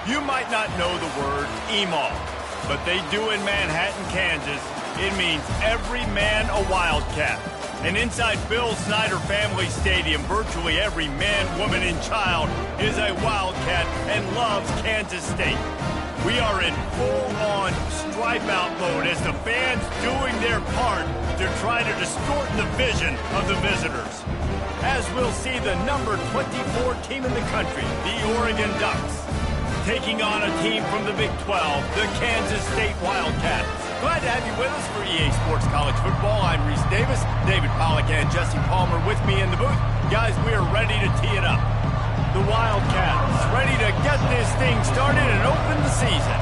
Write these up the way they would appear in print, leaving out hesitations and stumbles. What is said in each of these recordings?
You might not know the word EMAW, but they do in Manhattan, Kansas. It means every man a Wildcat. And inside Bill Snyder Family Stadium, virtually every man, woman, and child is a Wildcat and loves Kansas State. We are in full-on stripe-out mode as the fans doing their part to try to distort the vision of the visitors. As we'll see the number 24 team in the country, the Oregon Ducks, taking on a team from the Big 12, the Kansas State Wildcats. Glad to have you with us for EA Sports College Football. I'm Reese Davis, David Pollack and Jesse Palmer with me in the booth. Guys, we are ready to tee it up. The Wildcats ready to get this thing started and open the season.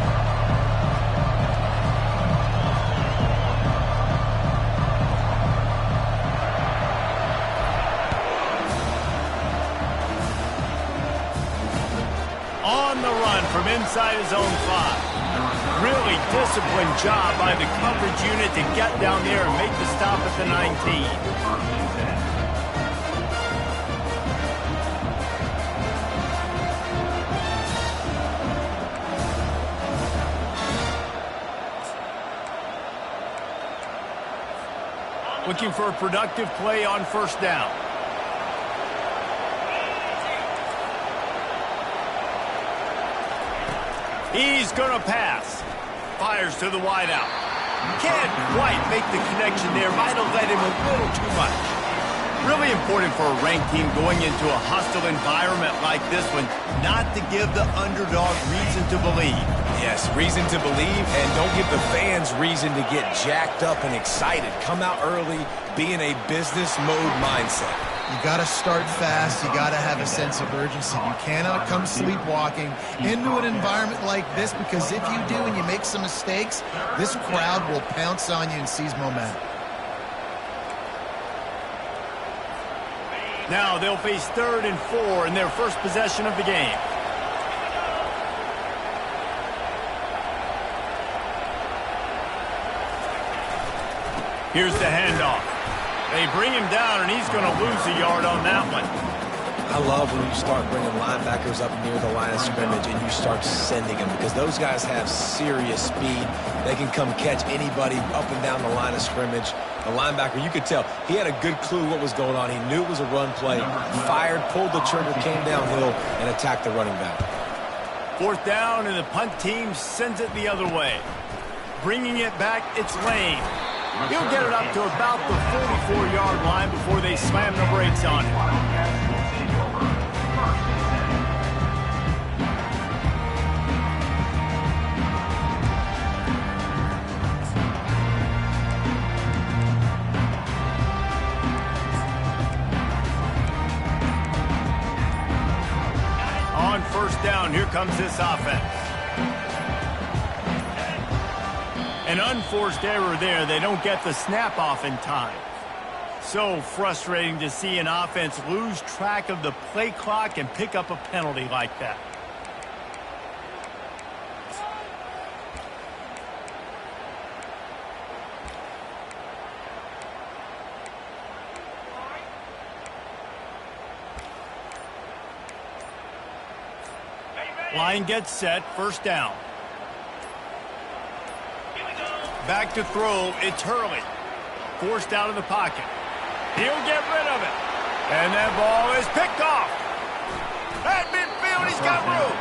On the run from inside his own 5. Really disciplined job by the coverage unit to get down there and make the stop at the 19. Looking for a productive play on first down. He's going to pass. Fires to the wideout. Can't quite make the connection there. Might have led him a little too much. Really important for a ranked team going into a hostile environment like this one, not to give the underdog reason to believe. Yes, reason to believe, and don't give the fans reason to get jacked up and excited. Come out early, be in a business mode mindset. You got to start fast. You got to have a sense of urgency. You cannot come sleepwalking into an environment like this, because if you do and you make some mistakes, this crowd will pounce on you and seize momentum. Now they'll face 3rd and 4 in their first possession of the game. Here's the handoff. They bring him down, and he's going to lose a yard on that one. I love when you start bringing linebackers up near the line of scrimmage and you start sending them, because those guys have serious speed. They can come catch anybody up and down the line of scrimmage. The linebacker, you could tell, he had a good clue what was going on. He knew it was a run play, fired, pulled the trigger, came downhill, and attacked the running back. 4th down, and the punt team sends it the other way. Bringing it back, it's Lane. He'll get it up to about the 44-yard line before they slam the brakes on him. On first down, here comes this offense. An unforced error there. They don't get the snap off in time. So frustrating to see an offense lose track of the play clock and pick up a penalty like that. Line gets set, first down. Back to throw, it's Hurley. Forced out of the pocket. He'll get rid of it. And that ball is picked off. At midfield, he's got room.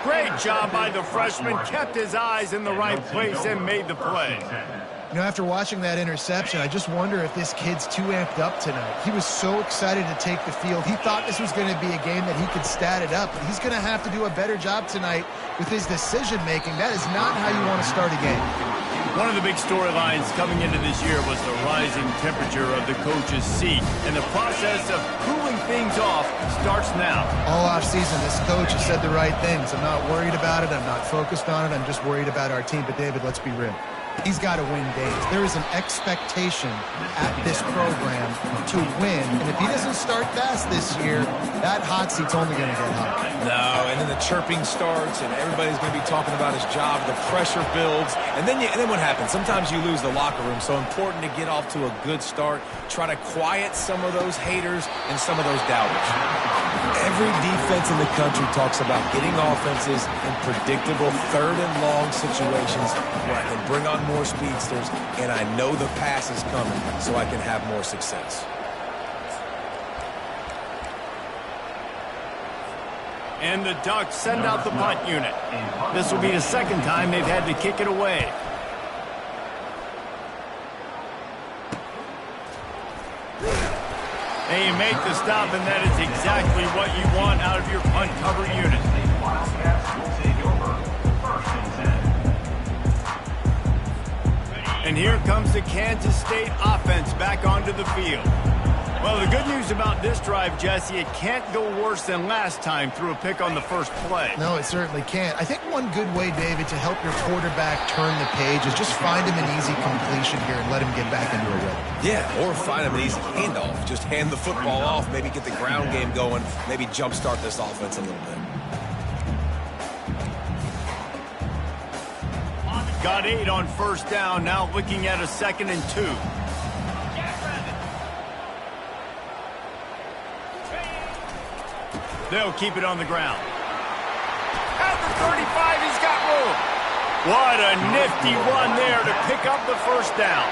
Great job by the freshman. Kept his eyes in the right place and made the play. You know, after watching that interception, I just wonder if this kid's too amped up tonight. He was so excited to take the field. He thought this was going to be a game that he could stat it up. But he's going to have to do a better job tonight with his decision-making. That is not how you want to start a game. One of the big storylines coming into this year was the rising temperature of the coach's seat. And the process of cooling things off starts now. All offseason, this coach has said the right things. I'm not worried about it. I'm not focused on it. I'm just worried about our team. But, David, let's be real. He's got to win games. There is an expectation at this program to win. And if he doesn't start fast this year, that hot seat's only going to get hot. No, and then the chirping starts, and everybody's going to be talking about his job. The pressure builds, and then what happens? Sometimes you lose the locker room. So important to get off to a good start. Try to quiet some of those haters and some of those doubters. Every defense in the country talks about getting offenses in predictable third and long situations where I can bring on more speedsters and I know the pass is coming so I can have more success. And the Ducks send out the punt unit. This will be the second time they've had to kick it away. And you make the stop, and that is exactly what you want out of your punt cover unit. And here comes the Kansas State offense back onto the field. Well, the good news about this drive, Jesse, it can't go worse than last time through a pick on the first play. No, it certainly can't. I think one good way, David, to help your quarterback turn the page is just find him an easy completion here and let him get back into a rhythm. Yeah, or find him an easy handoff. Just hand the football off, maybe get the ground game going, maybe jumpstart this offense a little bit. Got 8 on first down, now looking at a 2nd and 2. They'll keep it on the ground. At the 35, he's got room. What a nifty run there to pick up the first down.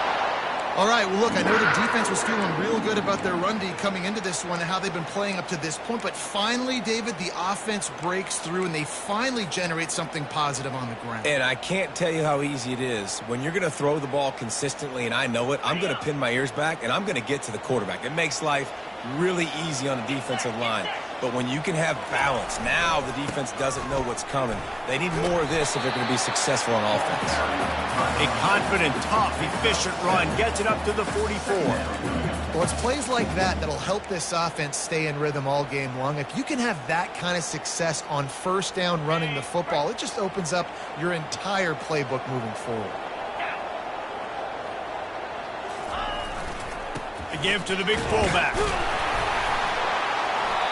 All right, well, look, I know the defense was feeling real good about their run D coming into this one and how they've been playing up to this point, but finally, David, the offense breaks through and they finally generate something positive on the ground. And I can't tell you how easy it is. When you're going to throw the ball consistently, and I know it, I'm going to pin my ears back, and I'm going to get to the quarterback. It makes life really easy on the defensive line. But when you can have balance, now the defense doesn't know what's coming. They need more of this if they're going to be successful on offense. A confident, tough, efficient run gets it up to the 44. Well, it's plays like that that'll help this offense stay in rhythm all game long. If you can have that kind of success on first down running the football, it just opens up your entire playbook moving forward. The give to the big fullback.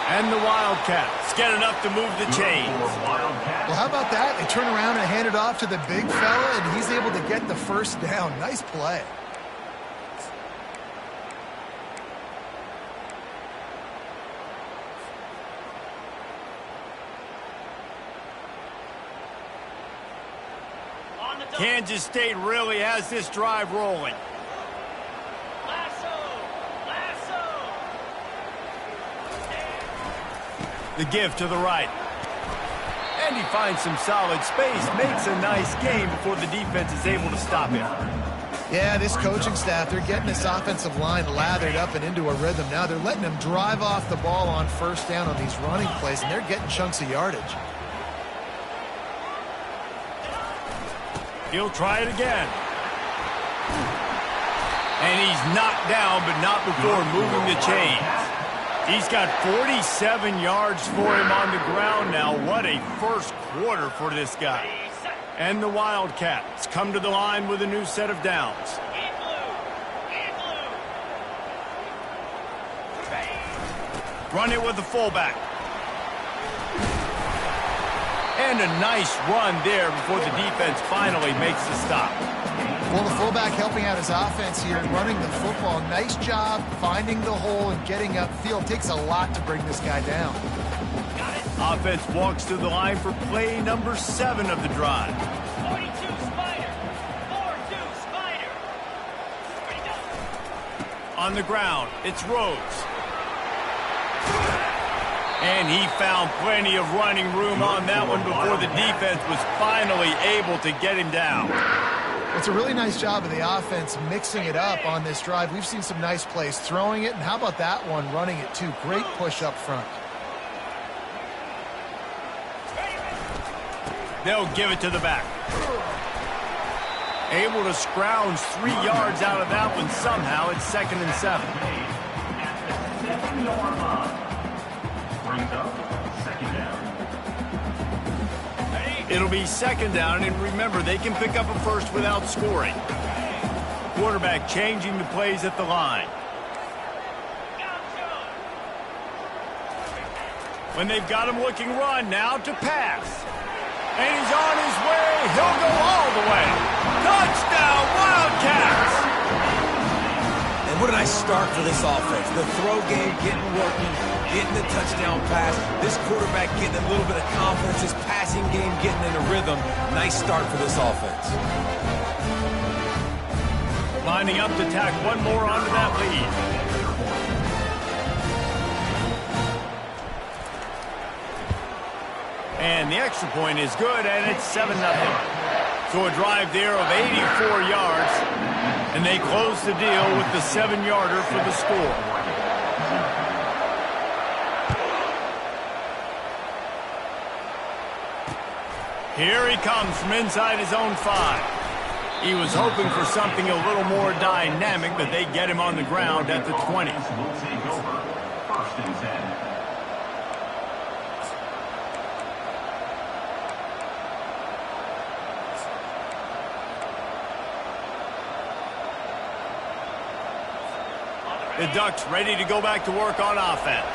And the Wildcats get enough to move the chains. Well, how about that? They turn around and hand it off to the big fella, and he's able to get the first down. Nice play. Kansas State really has this drive rolling. The give to the right. And he finds some solid space, makes a nice game before the defense is able to stop him. Yeah, this coaching staff, they're getting this offensive line lathered up and into a rhythm. Now they're letting them drive off the ball on first down on these running plays, and they're getting chunks of yardage. He'll try it again. And he's knocked down, but not before moving the chains. He's got 47 yards for him on the ground now. What a first quarter for this guy. And the Wildcats come to the line with a new set of downs. Run it with the fullback. And a nice run there before the defense finally makes the stop. Well, the fullback helping out his offense here and running the football. Nice job finding the hole and getting upfield. Takes a lot to bring this guy down. Offense walks to the line for play number 7 of the drive. 42 Spider. 4-2 Spider. Ready, go. On the ground, it's Rhodes. And he found plenty of running room on that one before the defense was finally able to get him down. It's a really nice job of the offense mixing it up on this drive. We've seen some nice plays throwing it, and how about that one running it too? Great push up front. They'll give it to the back. Able to scrounge 3 yards out of that one somehow. It's 2nd and 7. It'll be 2nd down, and remember, they can pick up a first without scoring. Quarterback changing the plays at the line. When they've got him looking run, now to pass. And he's on his way. He'll go all the way. Touchdown, Wildcats! And What a nice start for this offense. The throw game getting working, getting the touchdown pass. This quarterback getting a little bit of confidence. His passing game getting in a rhythm. Nice start for this offense. Lining up to tack one more onto that lead. And the extra point is good, and it's 7-0. So a drive there of 84 yards, and they close the deal with the 7-yarder for the score. Here he comes from inside his own 5. He was hoping for something a little more dynamic, but they get him on the ground at the 20. First and 10. The Ducks ready to go back to work on offense.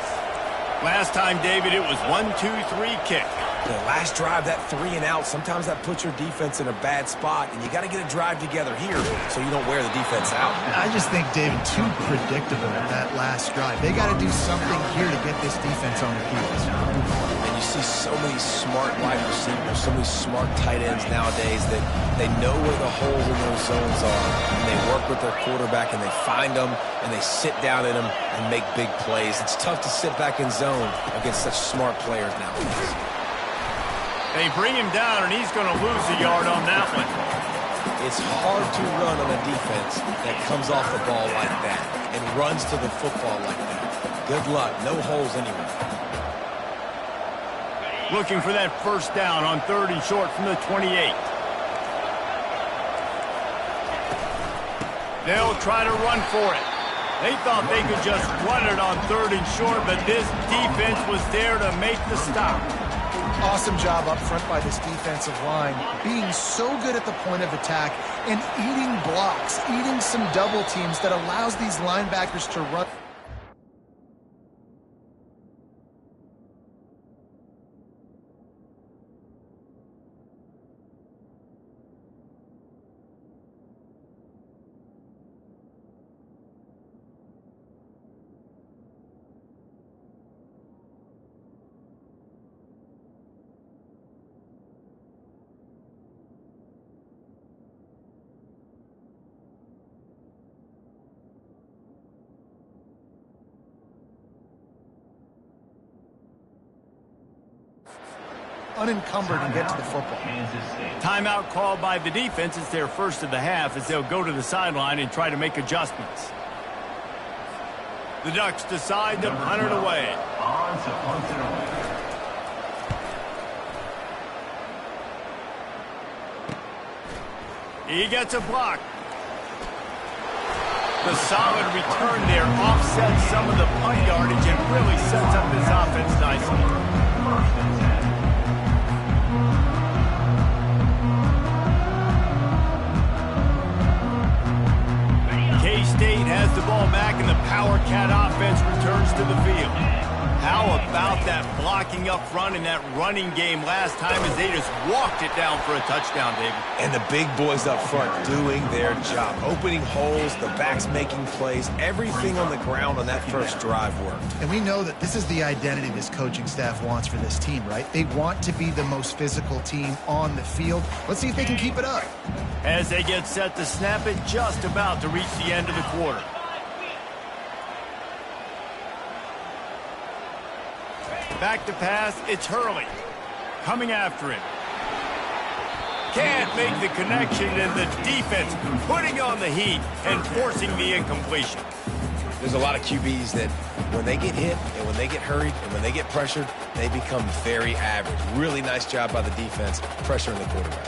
Last time, David, it was 1-2-3 kick. The last drive, that 3 and out, sometimes that puts your defense in a bad spot, and you got to get a drive together here so you don't wear the defense out. I just think, David, too predictable that last drive. They got to do something here to get this defense on their heels. And you see so many smart wide receivers, so many smart tight ends nowadays that they know where the holes in those zones are, and they work with their quarterback, and they find them, and they sit down in them and make big plays. It's tough to sit back in zone against such smart players nowadays. They bring him down, and he's going to lose a yard on that one. It's hard to run on a defense that comes off the ball like that and runs to the football like that. Good luck. No holes anywhere. Looking for that first down on 3rd and short from the 28. They'll try to run for it. They thought they could just run it on 3rd and short, but this defense was there to make the stop. Awesome job up front by this defensive line, being so good at the point of attack and eating blocks, eating some double teams that allows these linebackers to run. Unencumbered and get to the football. Timeout called by the defense. It's their first of the half as they'll go to the sideline and try to make adjustments. The Ducks decide to punt it away. He gets a block. The solid return there offsets some of the punt yardage and really sets up this offense nicely. K-State has the ball back and the Power Cat offense returns to the field. How about that blocking up front and that running game last time as they just walked it down for a touchdown, David? And the big boys up front doing their job. Opening holes, the backs making plays, everything on the ground on that first drive worked. And we know that this is the identity this coaching staff wants for this team, right? They want to be the most physical team on the field. Let's see if they can keep it up. As they get set to snap it, just about to reach the end of the quarter. Back to pass, it's Hurley. Coming after him. Can't make the connection, and the defense putting on the heat and forcing the incompletion. There's a lot of QBs that when they get hit and when they get hurried and when they get pressured, they become very average. Really nice job by the defense, pressuring the quarterback.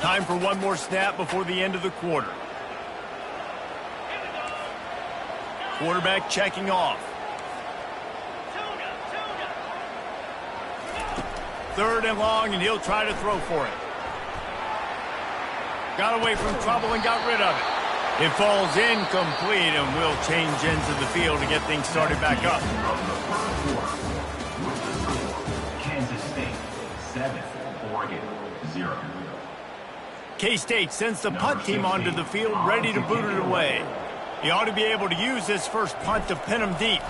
Time for one more snap before the end of the quarter. Quarterback checking off. 3rd and long, and he'll try to throw for it. Got away from trouble and got rid of it. It falls incomplete, and we'll change ends of the field to get things started back up. Kansas State 7, Oregon 0. K-State sends the punt team onto the field, ready to boot it away. He ought to be able to use this first punt to pin him deep.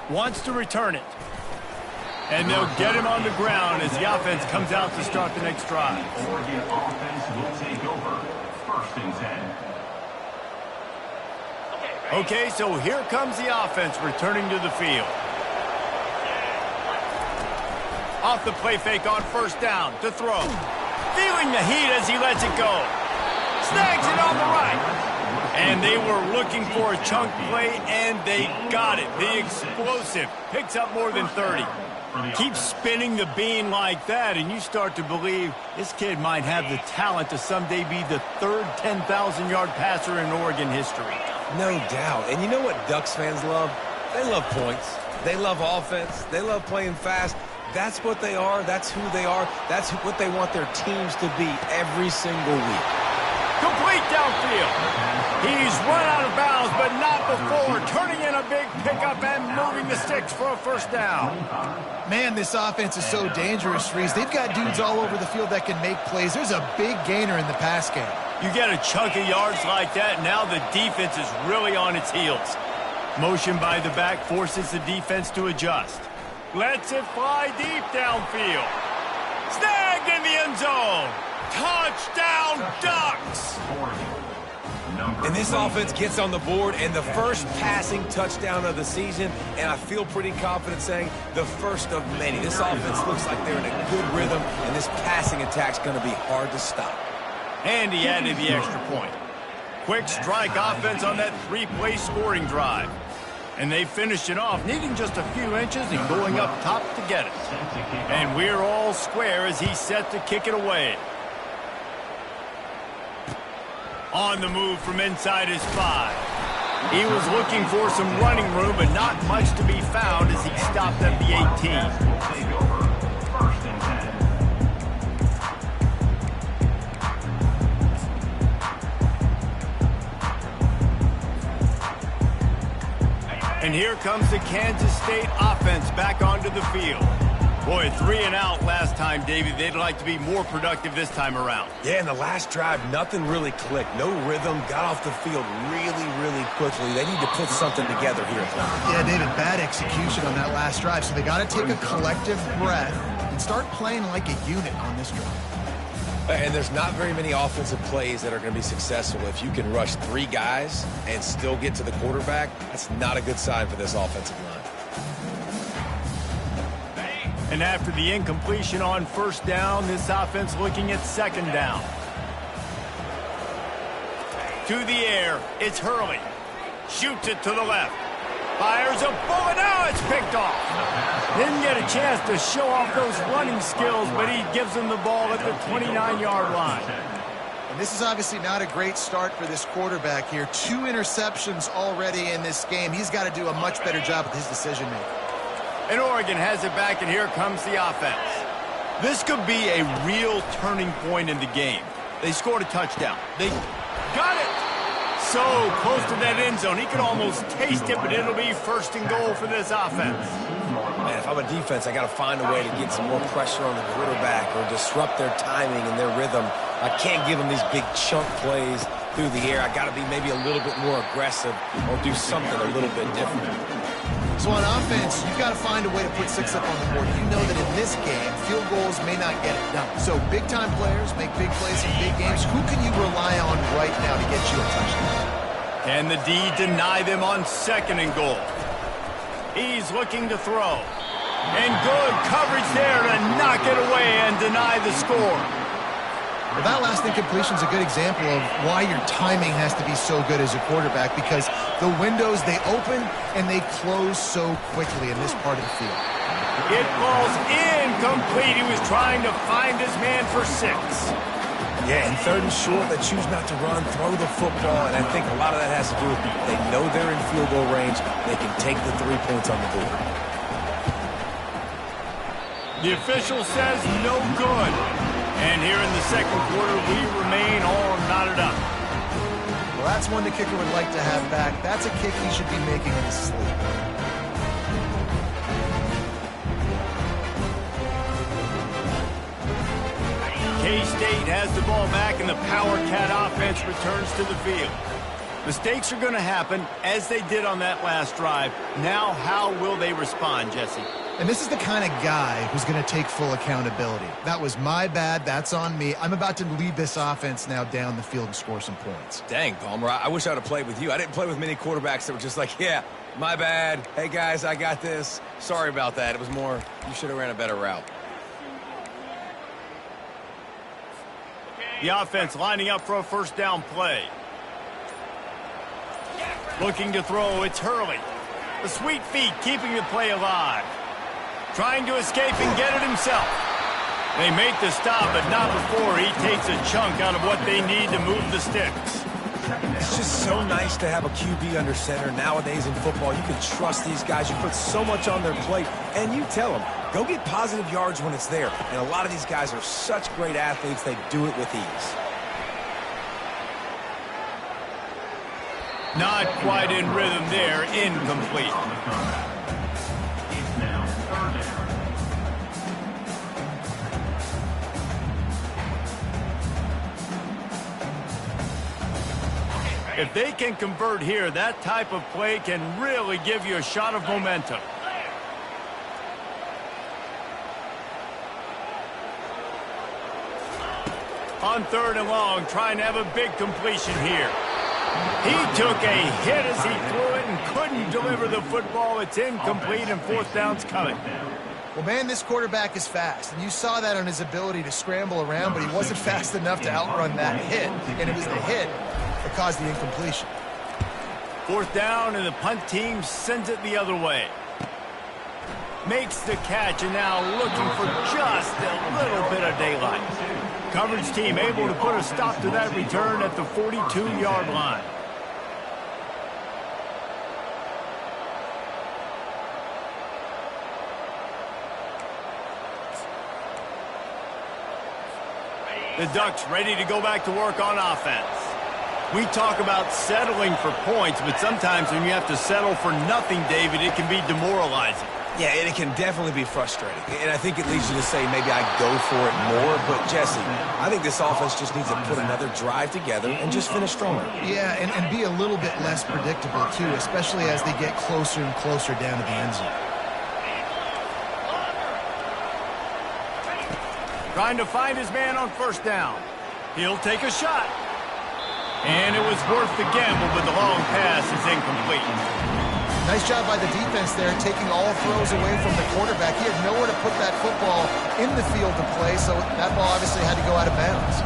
Wants to return it. And they'll get him on the ground as the offense comes out to start the next drive. Oregon offense will take over. 1st and 10. Okay, so here comes the offense returning to the field. Off the play fake on 1st down to throw. Feeling the heat as he lets it go. Snags it on the right. And they were looking for a chunk play, and they got it. The explosive picks up more than 30. Keep spinning the bean like that, and you start to believe this kid might have the talent to someday be the 3rd 10,000-yard passer in Oregon history. No doubt. And you know what Ducks fans love? They love points. They love offense. They love playing fast. That's what they are. That's who they are. That's what they want their teams to be every single week. Complete downfield. He's run out of bounds, but not before turning in a big pickup and moving the sticks for a 1st down. Man, this offense is so dangerous, Reese. They've got dudes all over the field that can make plays. There's a big gainer in the pass game. You get a chunk of yards like that, now the defense is really on its heels. Motion by the back forces the defense to adjust. Lets it fly deep downfield. Snagged in the end zone. Touchdown, Ducks! And this offense gets on the board, and the first passing touchdown of the season, and I feel pretty confident saying the first of many. This offense looks like they're in a good rhythm, and this passing attack's going to be hard to stop. And he added the extra point. Quick strike offense on that 3-play scoring drive. And they finished it off, needing just a few inches and going up top to get it. And we're all square as he's set to kick it away. On the move from inside his 5. He was looking for some running room, but not much to be found as he stopped at the 18. Take over. 1st and 10. And here comes the Kansas State offense back onto the field. Boy, 3 and out last time, Davey. They'd like to be more productive this time around. Yeah, in the last drive, nothing really clicked. No rhythm, got off the field really quickly. They need to put something together here. Yeah, David, bad execution on that last drive, so they got to take a collective breath and start playing like a unit on this drive. And there's not very many offensive plays that are going to be successful. If you can rush 3 guys and still get to the quarterback, that's not a good sign for this offensive line. And after the incompletion on 1st down, this offense looking at 2nd down. To the air, it's Hurley. Shoots it to the left. Fires a bullet. Now it's picked off. Didn't get a chance to show off those running skills, but he gives them the ball at the 29-yard line. And this is obviously not a great start for this quarterback here. 2 interceptions already in this game. He's got to do a much better job with his decision-making. And Oregon has it back, and here comes the offense. This could be a real turning point in the game. They scored a touchdown. They got it. So close to that end zone. He could almost taste it, but it'll be 1st and goal for this offense. Man, if I'm a defense, I got to find a way to get some more pressure on the quarterback or disrupt their timing and their rhythm. I can't give them these big chunk plays through the air. I got to be maybe a little bit more aggressive or do something a little bit different. So on offense, you've got to find a way to put 6 up on the board. You know that in this game, field goals may not get it done. So big-time players make big plays in big games. Who can you rely on right now to get you a touchdown? Can the D deny them on 2nd and goal? He's looking to throw. And good coverage there to knock it away and deny the score. Well, that last incompletion is a good example of why your timing has to be so good as a quarterback, because the windows, they open and they close so quickly in this part of the field. It falls incomplete. He was trying to find his man for 6. Yeah, and 3rd and short, they choose not to run, throw the football, and I think a lot of that has to do with they know they're in field goal range. They can take the 3 points on the board. The official says no good. And here in the 2nd quarter, we remain all knotted up. Well, that's one the kicker would like to have back. That's a kick he should be making in his sleep. K-State battle back, and the Power Cat offense returns to the field. Mistakes are going to happen, as they did on that last drive. Now, how will they respond, Jesse? And this is the kind of guy who's going to take full accountability. That was my bad. That's on me. I'm about to lead this offense now down the field and score some points. Dang, Palmer, I wish I would have played with you. I didn't play with many quarterbacks that were just like, yeah, my bad. Hey, guys, I got this. Sorry about that. It was more, you should have ran a better route. The offense lining up for a first down play. Looking to throw, it's Hurley. The sweet feet keeping the play alive. Trying to escape and get it himself. They make the stop, but not before he takes a chunk out of what they need to move the sticks. It's just so nice to have a QB under center. Nowadays in football, you can trust these guys. You put so much on their plate, and you tell them, go get positive yards when it's there. And a lot of these guys are such great athletes, they do it with ease. Not quite in rhythm there, incomplete. It's now third down. If they can convert here, that type of play can really give you a shot of momentum. On third and long, trying to have a big completion here. He took a hit as he threw it and couldn't deliver the football. It's incomplete, and fourth down's coming. Well, man, this quarterback is fast, and you saw that on his ability to scramble around, but he wasn't fast enough to outrun that hit, and it was the hit that caused the incompletion. Fourth down, and the punt team sends it the other way. Makes the catch, and now looking for just a little bit of daylight. Coverage team able to put a stop to that return at the 42-yard line. The Ducks ready to go back to work on offense. We talk about settling for points, but sometimes when you have to settle for nothing, David, it can be demoralizing. Yeah, and it can definitely be frustrating. And I think it leads you to say maybe I go for it more. But, Jesse, I think this offense just needs to put another drive together and just finish stronger. Yeah, and be a little bit less predictable, too, especially as they get closer and closer down to the end zone. Trying to find his man on first down. He'll take a shot. And it was worth the gamble, but the long pass is incomplete. Nice job by the defense there, taking all throws away from the quarterback. He had nowhere to put that football in the field to play, so that ball obviously had to go out of bounds.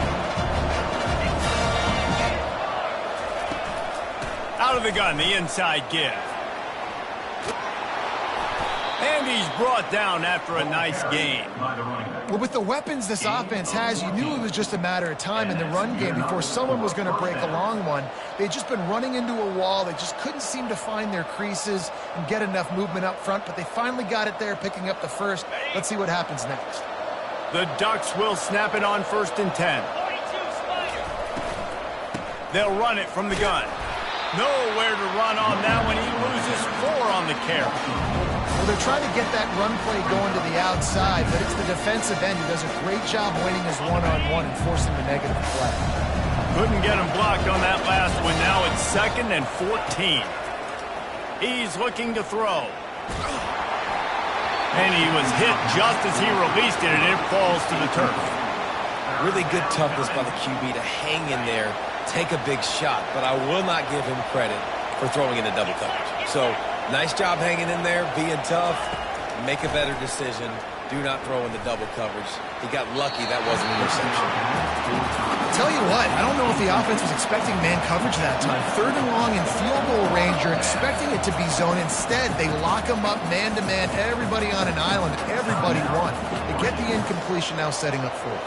Out of the gun, the inside give. And he's brought down after a nice gain. Well, with the weapons this offense has, you knew it was just a matter of time in the run game before someone was going to break a long one. They'd just been running into a wall. They just couldn't seem to find their creases and get enough movement up front, but they finally got it there, picking up the first. Let's see what happens next. The Ducks will snap it on 1st and 10. They'll run it from the gun. Nowhere to run on that one. He loses 4 on the carry. Well, they're trying to get that run play going to the outside, but it's the defensive end who does a great job winning his one-on-one and forcing the negative play. Couldn't get him blocked on that last one. Now it's 2nd and 14. He's looking to throw. And he was hit just as he released it, and it falls to the turf. Really good toughness by the QB to hang in there, take a big shot, but I will not give him credit for throwing into double coverage. So, nice job hanging in there, being tough, make a better decision. Do not throw in the double coverage. He got lucky that wasn't an interception. I'll tell you what, I don't know if the offense was expecting man coverage that time. 3rd and long in field goal range, you're expecting it to be zone. Instead, they lock them up man-to-man, everybody on an island, everybody won. They get the incompletion, now setting up 4th.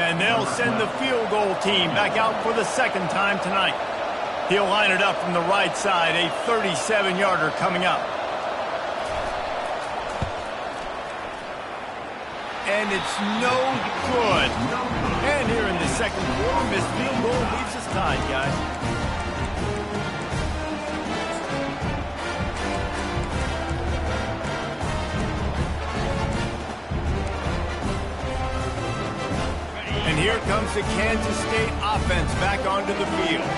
And they'll send the field goal team back out for the 2nd time tonight. He'll line it up from the right side, a 37-yarder coming up. And it's no good. And here in the 2nd quarter, missed field goal leaves us tied, guys. And here comes the Kansas State offense back onto the field.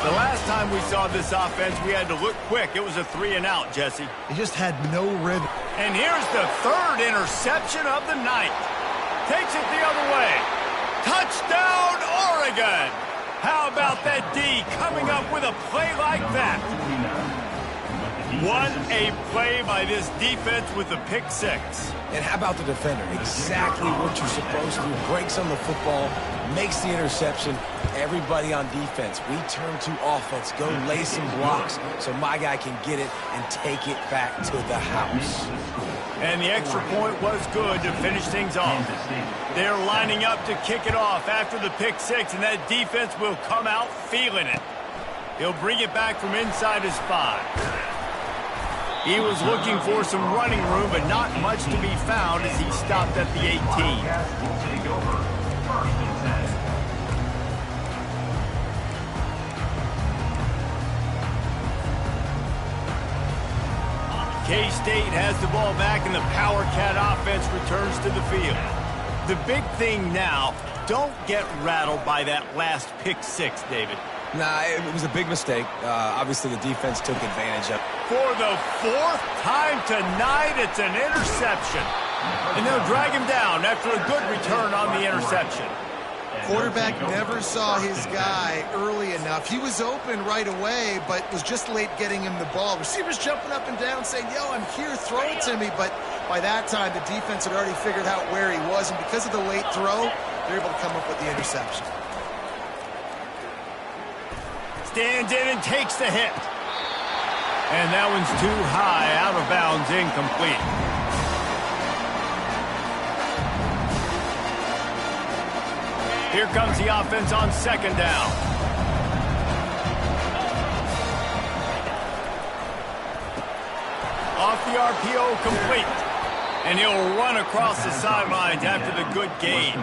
The last time we saw this offense, we had to look quick. It was a 3-and-out, Jesse. He just had no rhythm. And here's the third interception of the night. Takes it the other way. Touchdown, Oregon! How about that D coming up with a play like that? What a play by this defense with the pick six. And how about the defender? Exactly what you're supposed to do. Breaks on the football, makes the interception. Everybody on defense, we turn to offense. Go lay some blocks so my guy can get it and take it back to the house. And the extra point was good to finish things off. They're lining up to kick it off after the pick six, and that defense will come out feeling it. He'll bring it back from inside his 5. He was looking for some running room, but not much to be found as he stopped at the 18. Will take over. First and 10. K-State has the ball back, and the Power Cat offense returns to the field. The big thing now, don't get rattled by that last pick six, David. Nah, it was a big mistake. Obviously, the defense took advantage of it. For the 4th time tonight, it's an interception. And they'll drag him down after a good return on the interception. Quarterback never saw his guy early enough. He was open right away, but was just late getting him the ball. Receivers jumping up and down saying, yo, I'm here, throw it to me. But by that time, the defense had already figured out where he was. And because of the late throw, they're able to come up with the interception. Stands in and takes the hit. And that one's too high, out of bounds, incomplete. Here comes the offense on 2nd down. Off the RPO, complete. And he'll run across the sidelines after the good gain.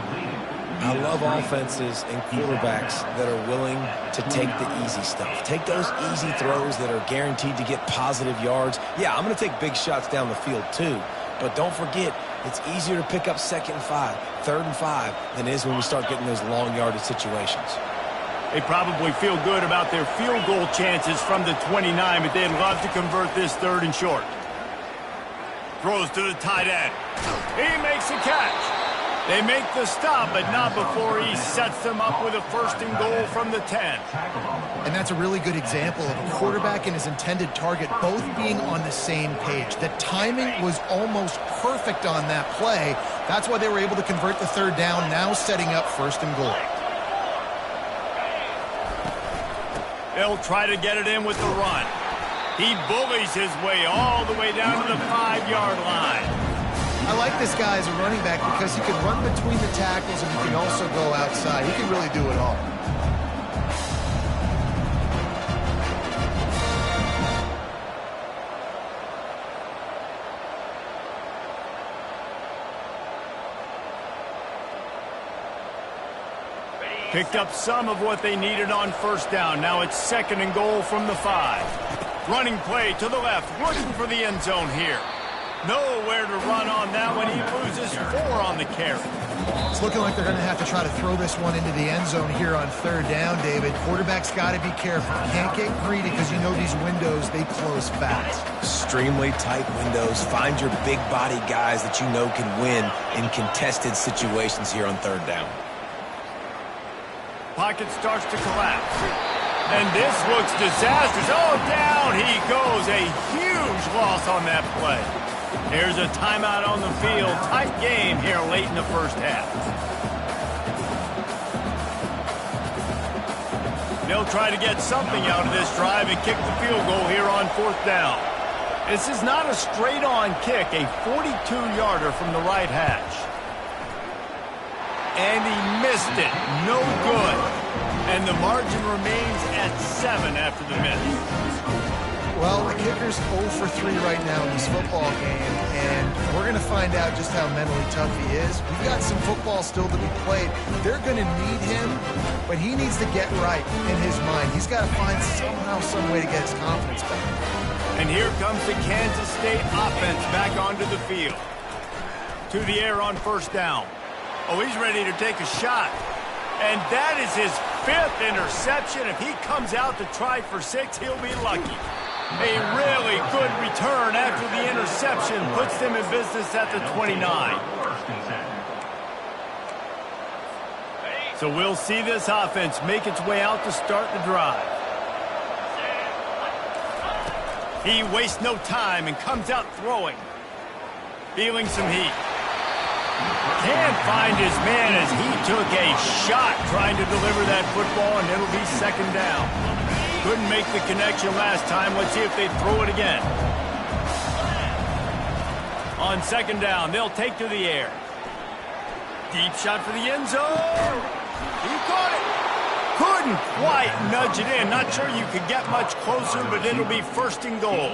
I love offenses and quarterbacks that are willing to take the easy stuff. Take those easy throws that are guaranteed to get positive yards. Yeah, I'm going to take big shots down the field too. But don't forget, it's easier to pick up 2nd and 5, 3rd and 5 than it is when we start getting those long yardage situations. They probably feel good about their field goal chances from the 29, but they'd love to convert this 3rd and short. Throws to the tight end. He makes a catch. They make the stop, but not before he sets them up with a 1st and goal from the 10. And that's a really good example of a quarterback and his intended target both being on the same page. The timing was almost perfect on that play. That's why they were able to convert the 3rd down, now setting up 1st and goal. They'll try to get it in with the run. He bullies his way all the way down to the 5-yard line. I like this guy as a running back because he can run between the tackles and he can also go outside. He can really do it all. Picked up some of what they needed on 1st down. Now it's 2nd and goal from the 5. Running play to the left, looking for the end zone here. Nowhere to run on that one. He loses 4 on the carry. It's looking like they're going to have to try to throw this one into the end zone here on 3rd down, David. Quarterback's got to be careful. Can't get greedy because you know these windows, they close fast. Extremely tight windows. Find your big body guys that you know can win in contested situations here on 3rd down. Pocket starts to collapse. And this looks disastrous. Oh, down he goes. A huge loss on that play. There's a timeout on the field. Tight game here late in the 1st half. They'll try to get something out of this drive and kick the field goal here on 4th down. This is not a straight-on kick, a 42-yarder from the right hash. And he missed it. No good. And the margin remains at 7 after the miss. Well, the kicker's 0 for 3 right now in this football game, and we're going to find out just how mentally tough he is. We've got some football still to be played. They're going to need him, but he needs to get right in his mind. He's got to find somehow, some way to get his confidence back. And here comes the Kansas State offense back onto the field. To the air on 1st down. Oh, he's ready to take a shot. And that is his 5th interception. If he comes out to try for 6, he'll be lucky. A really good return after the interception puts them in business at the 29. So we'll see this offense make its way out to start the drive. He wastes no time and comes out throwing. Feeling some heat. Can't find his man as he took a shot trying to deliver that football, and it'll be 2nd down. Couldn't make the connection last time. Let's see if they throw it again. On 2nd down, they'll take to the air. Deep shot for the end zone. He caught it. Couldn't quite nudge it in. Not sure you could get much closer, but it'll be 1st and goal.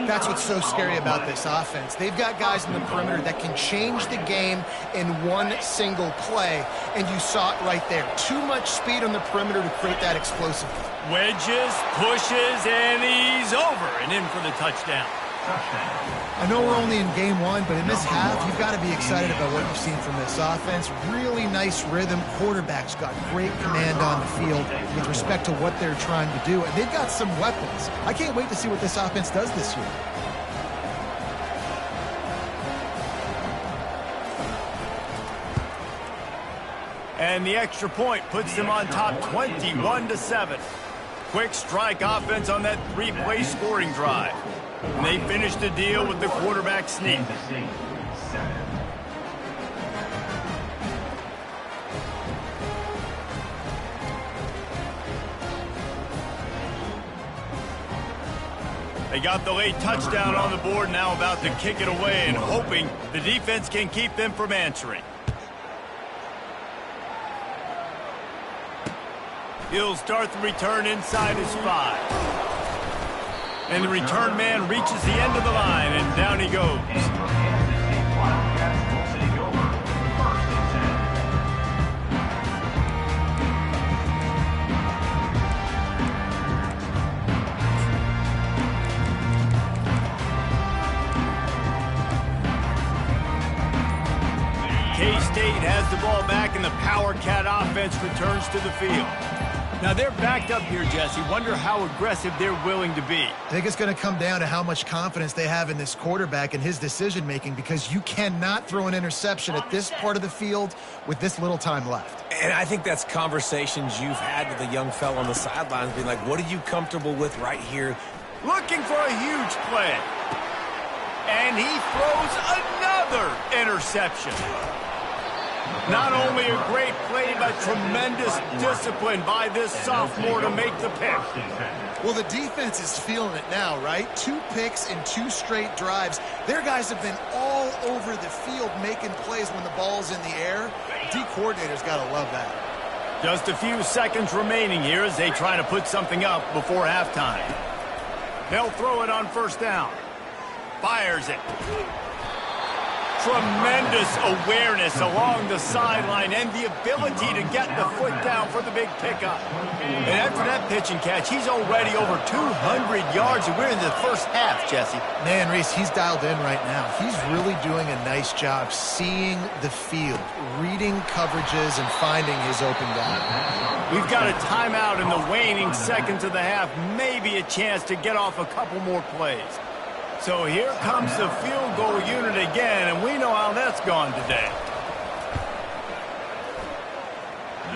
That's what's so scary about this offense. They've got guys in the perimeter that can change the game in one single play, and you saw it right there. Too much speed on the perimeter to create that explosive. Wedges, pushes, and he's over and in for the touchdown. I know we're only in game 1, but in this half, you've got to be excited about what you've seen from this offense. Really nice rhythm. Quarterback's got great command on the field with respect to what they're trying to do. And they've got some weapons. I can't wait to see what this offense does this year. And the extra point puts them on top 21-7. Quick strike offense on that 3-play scoring drive. And they finish the deal with the quarterback sneak. They got the late touchdown on the board, now about to kick it away and hoping the defense can keep them from answering. He'll start the return inside his 5. And the return man reaches the end of the line, and down he goes. K-State has the ball back, and the Power Cat offense returns to the field. Now, they're backed up here, Jesse. Wonder how aggressive they're willing to be. I think it's going to come down to how much confidence they have in this quarterback and his decision-making, because you cannot throw an interception at this part of the field with this little time left. And I think that's conversations you've had with the young fella on the sidelines, being like, what are you comfortable with right here? Looking for a huge play. And he throws another interception. Not only a great play, but tremendous discipline by this sophomore to make the pick. Well, the defense is feeling it now, right? 2 picks in 2 straight drives. Their guys have been all over the field making plays when the ball's in the air. D-coordinator's got to love that. Just a few seconds remaining here as they try to put something up before halftime. They'll throw it on 1st down. Fires it. Tremendous awareness along the sideline and the ability to get the foot down for the big pickup. And after that pitch and catch, he's already over 200 yards, and we're in the 1st half, Jesse. Man, Reese, he's dialed in right now. He's really doing a nice job seeing the field, reading coverages, and finding his open guy. We've got a timeout in the waning seconds of the half, maybe a chance to get off a couple more plays. So here comes the field goal unit again, and we know how that's gone today.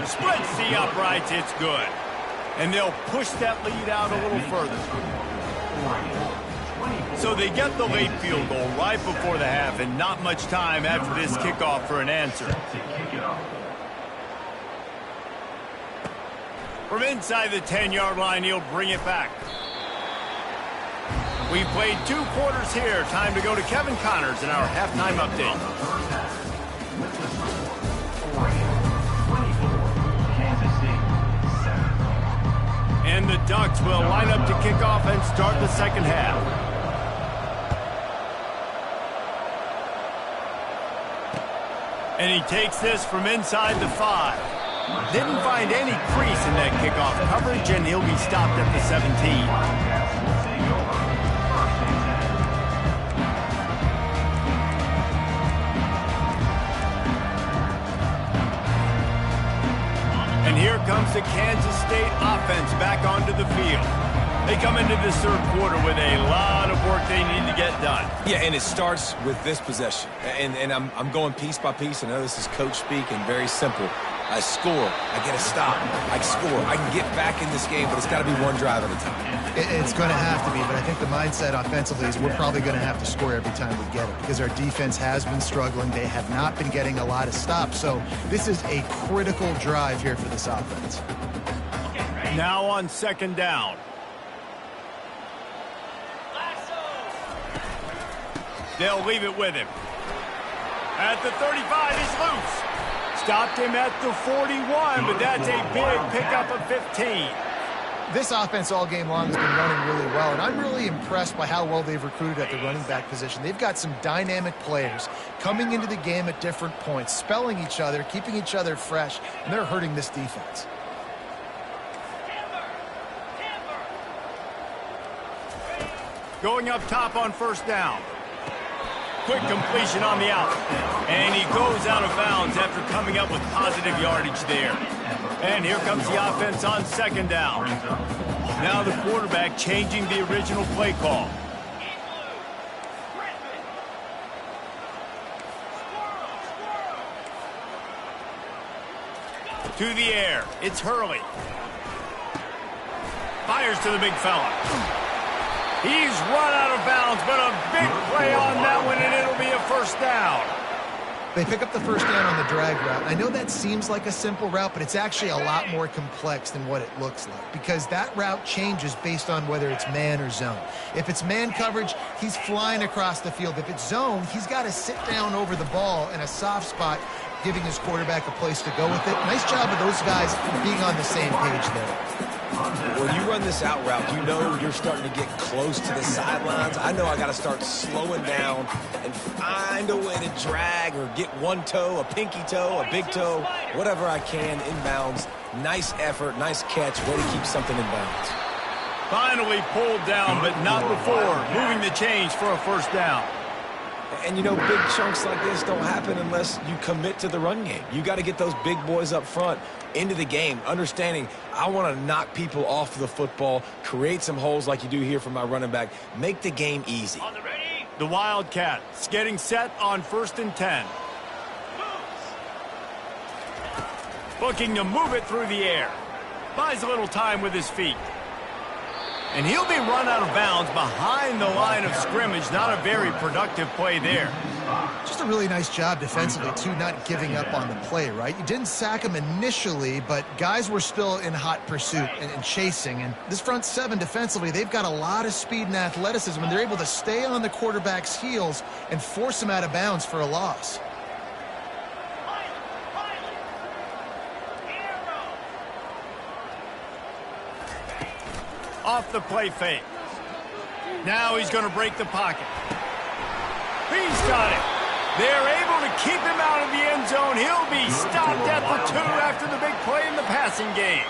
Splits the uprights, it's good. And they'll push that lead out a little further. So they get the late field goal right before the half, and not much time after this kickoff for an answer. From inside the 10-yard line, he'll bring it back. We've played 2 quarters here. Time to go to Kevin Connors in our halftime update. And the Ducks will line up to kick off and start the 2nd half. And he takes this from inside the 5. Didn't find any crease in that kickoff coverage, and he'll be stopped at the 17. the Kansas State offense back onto the field. They come into this third quarter with a lot of work they need to get done. Yeah, and it starts with this possession. And I'm going piece by piece. I know this is coach speak and very simple. I score. I get a stop. I score. I can get back in this game, but it's got to be one drive at a time. It's going to have to be, but I think the mindset offensively is we're probably going to have to score every time we get it because our defense has been struggling. They have not been getting a lot of stops, so this is a critical drive here for this offense. Now on second down. They'll leave it with him. At the 35, he's loose. Stopped him at the 41, but that's a big pickup of 15. This offense all game long has been running really well, and I'm really impressed by how well they've recruited at the running back position. They've got some dynamic players coming into the game at different points, spelling each other, keeping each other fresh, and they're hurting this defense. Going up top on first down. Quick completion on the out. And he goes out of bounds after coming up with positive yardage there. And here comes the offense on second down. Now the quarterback changing the original play call. To the air. It's Hurley. Fires to the big fella. He's run out of bounds, but a big play on that one, and it'll be a first down. They pick up the first down on the drag route. I know that seems like a simple route, but it's actually a lot more complex than what it looks like because that route changes based on whether it's man or zone. If it's man coverage, he's flying across the field. If it's zone, he's got to sit down over the ball in a soft spot, giving his quarterback a place to go with it. Nice job of those guys being on the same page there. When you run this out route, you know you're starting to get close to the sidelines. I know I got to start slowing down and find a way to drag or get one toe, a pinky toe, a big toe, whatever I can inbounds. Nice effort, nice catch, way to keep something in bounds. Finally pulled down, but not before moving the chains for a first down. And, you know, big chunks like this don't happen unless you commit to the run game. You got to get those big boys up front into the game, understanding I want to knock people off the football, create some holes like you do here for my running back, make the game easy. The Wildcats getting set on 1st and 10. Looking to move it through the air. Buys a little time with his feet. And he'll be run out of bounds behind the line of scrimmage. Not a very productive play there. Just a really nice job defensively, too, not giving up on the play, right? You didn't sack him initially, but guys were still in hot pursuit and chasing. And this front seven defensively, they've got a lot of speed and athleticism, and they're able to stay on the quarterback's heels and force him out of bounds for a loss. Off the play fake. Now he's going to break the pocket. He's got it. They're able to keep him out of the end zone. He'll be stopped at the 2 after the big play in the passing game.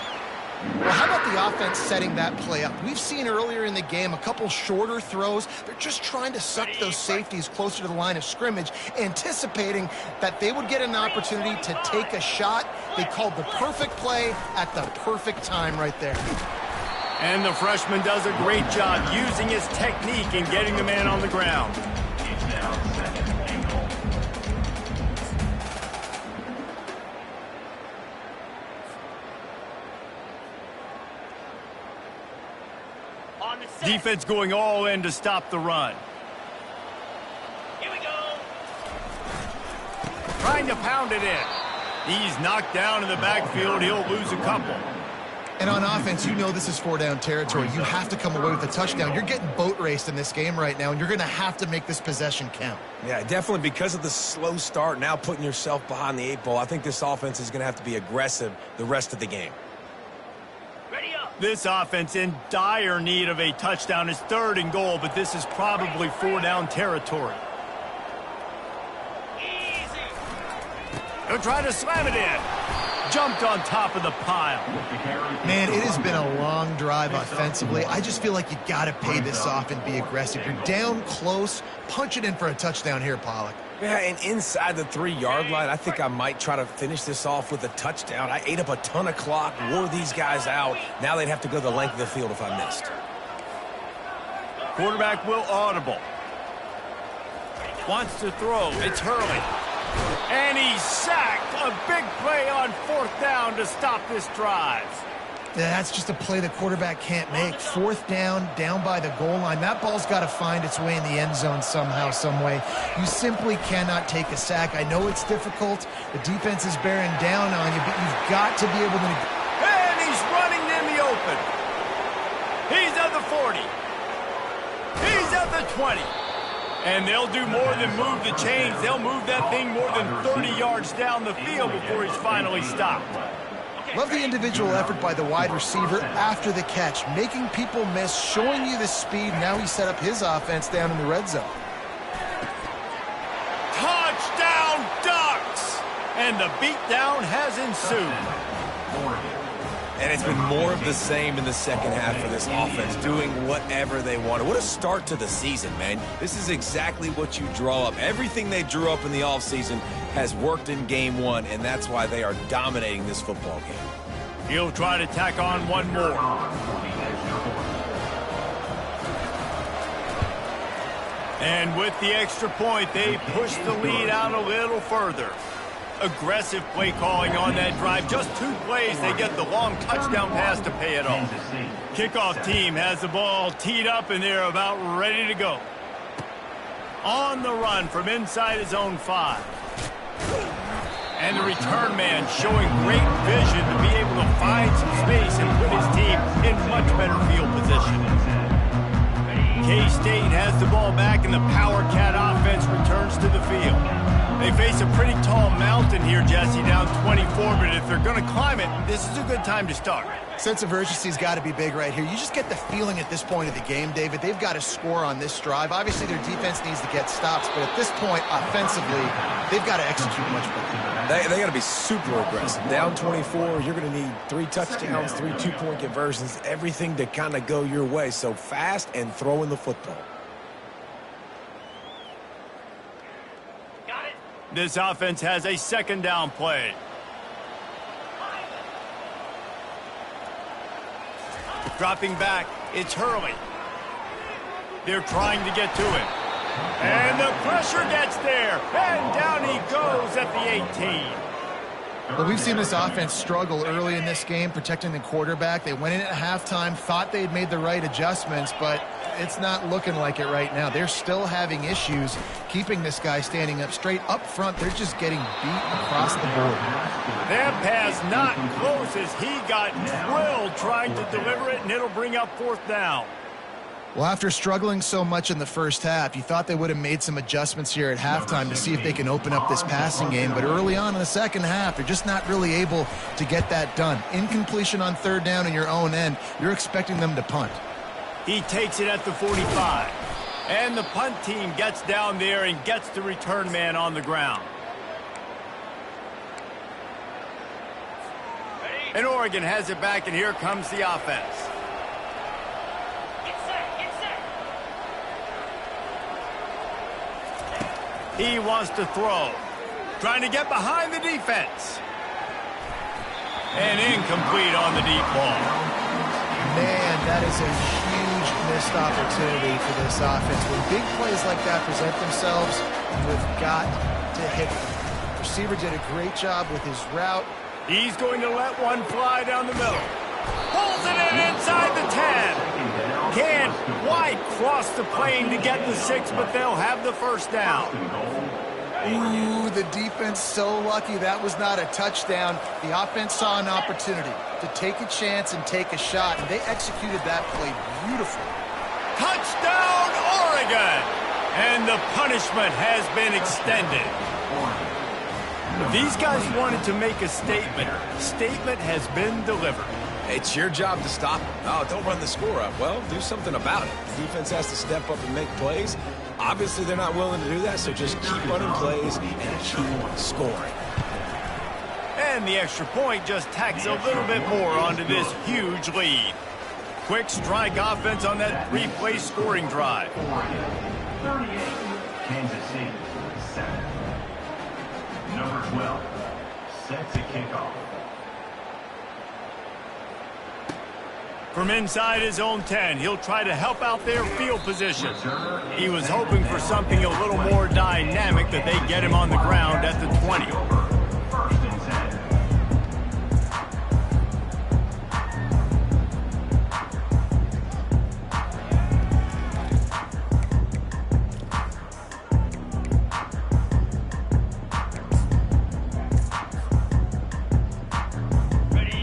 Well, how about the offense setting that play up? We've seen earlier in the game a couple shorter throws. They're just trying to suck those safeties closer to the line of scrimmage, anticipating that they would get an opportunity to take a shot. They called the perfect play at the perfect time right there. And the freshman does a great job using his technique and getting the man on the ground. Defense going all in to stop the run. Here we go. Trying to pound it in. He's knocked down in the backfield. He'll lose a couple. And on offense, you know this is 4-down territory. You have to come away with a touchdown. You're getting boat raced in this game right now, and you're going to have to make this possession count. Yeah, definitely because of the slow start, now putting yourself behind the 8 ball, I think this offense is going to have to be aggressive the rest of the game. Ready up. This offense in dire need of a touchdown. Is 3rd and goal, but this is probably 4-down territory. Easy. He'll try to slam it in. jumped on top of the pile. Man, it has been a long drive offensively. I just feel like you got to pay this off and be aggressive. You're down close. Punch it in for a touchdown here, Pollock. Yeah, and inside the 3-yard line, I think I might try to finish this off with a touchdown. I ate up a ton of clock, wore these guys out. Now they'd have to go the length of the field if I missed. Quarterback will audible. Wants to throw. It's Hurley. And he's sacked. A big play on 4th down to stop this drive. That's just a play the quarterback can't make. 4th down, down by the goal line. That ball's got to find its way in the end zone somehow, some way. You simply cannot take a sack. I know it's difficult. The defense is bearing down on you, but you've got to be able to... And he's running in the open. He's at the 40. He's at the 20. And they'll do more than move the chains. They'll move that thing more than 30 yards down the field before he's finally stopped. Love the individual effort by the wide receiver after the catch, making people miss, showing you the speed. Now he set up his offense down in the red zone. Touchdown, Ducks! And the beatdown has ensued. And it's been more of the same in the second half for this offense, doing whatever they wanted. What a start to the season, man. This is exactly what you draw up. Everything they drew up in the offseason has worked in game 1, and that's why they are dominating this football game. He'll try to tack on one more. And with the extra point, they push the lead out a little further. Aggressive play calling on that drive. Just 2 plays, they get the long touchdown pass to pay it off. Kickoff team has the ball teed up, and they're about ready to go. On the run from inside his own 5. And the return man showing great vision to be able to find some space and put his team in much better field position. K-State has the ball back, and the Power Cat offense returns to the field. They face a pretty tall mountain here, Jesse, down 24, but if they're going to climb it, this is a good time to start. Sense of urgency's got to be big right here. You just get the feeling at this point of the game, David, they've got to score on this drive. Obviously, their defense needs to get stops, but at this point, offensively, they've got to execute much better. They got to be super aggressive. Down 24, you're going to need 3 touchdowns, 3 2-point conversions, everything to kind of go your way. So fast and throwing the football. This offense has a 2nd down play. Dropping back, it's Hurley. They're trying to get to him. And the pressure gets there. And down he goes at the 18. Well, we've seen this offense struggle early in this game, protecting the quarterback. They went in at halftime, thought they'd made the right adjustments, but it's not looking like it right now. They're still having issues keeping this guy standing up straight. Up front, they're just getting beat across the board. That pass not close as he got drilled trying to deliver it, and it'll bring up 4th down. Well, after struggling so much in the first half, you thought they would have made some adjustments here at halftime to see if they can open up this passing game. But early on in the second half, they're just not really able to get that done. Incompletion on 3rd down in your own end, you're expecting them to punt. He takes it at the 45. And the punt team gets down there and gets the return man on the ground. And Oregon has it back, and here comes the offense. He wants to throw. Trying to get behind the defense. And incomplete on the deep ball. Man, that is a huge missed opportunity for this offense. When big plays like that present themselves, you've got to hit them. Receiver did a great job with his route. He's going to let one fly down the middle. Pulls it in inside the 10. Can't quite cross the plane to get the 6, but they'll have the 1st down. Ooh, the defense so lucky that was not a touchdown. The offense saw an opportunity to take a chance and take a shot, and they executed that play beautifully. Touchdown, Oregon! And the punishment has been extended. These guys wanted to make a statement. Statement has been delivered. It's your job to stop them. Oh, don't run the score up. Well, do something about it. The defense has to step up and make plays. Obviously, they're not willing to do that, so just keep running plays and keep scoring. And And the extra point just tacks a little bit more onto this huge lead. Quick strike offense on that three-play scoring drive. Oregon, 38. Kansas City, 7. Number 12, set to kick off. From inside his own 10, he'll try to help out their field position. He was hoping for something a little more dynamic, that they get him on the ground at the 20. First and 10.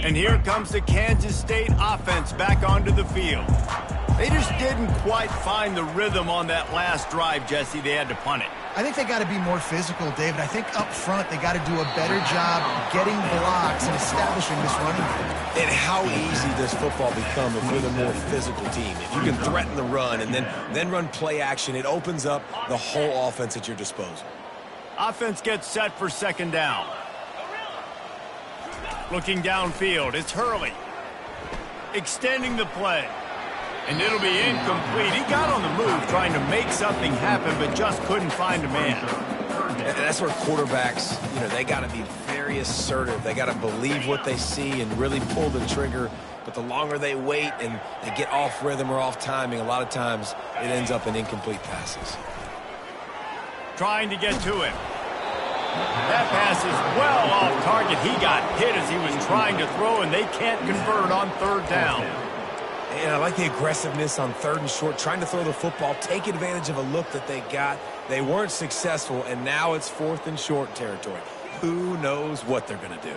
And here comes the Kansas State offense back onto the field. They just didn't quite find the rhythm on that last drive, Jesse. They had to punt it. I think they got to be more physical, David. I think up front they got to do a better job getting blocks and establishing this running game. And how easy does football become if you're the more physical team? If you can threaten the run and then run play action, it opens up the whole offense at your disposal. Offense gets set for second down. Looking downfield, it's Hurley. Extending the play. And it'll be incomplete. He got on the move trying to make something happen, but just couldn't find a man. And that's where quarterbacks, they got to be very assertive. They got to believe what they see and really pull the trigger. But the longer they wait and they get off rhythm or off timing, a lot of times it ends up in incomplete passes. Trying to get to him. That pass is well off target. He got hit as he was trying to throw, and they can't convert on third down. And I like the aggressiveness on third and short, trying to throw the football, take advantage of a look that they got. They weren't successful, and now it's fourth and short territory. Who knows what they're going to do?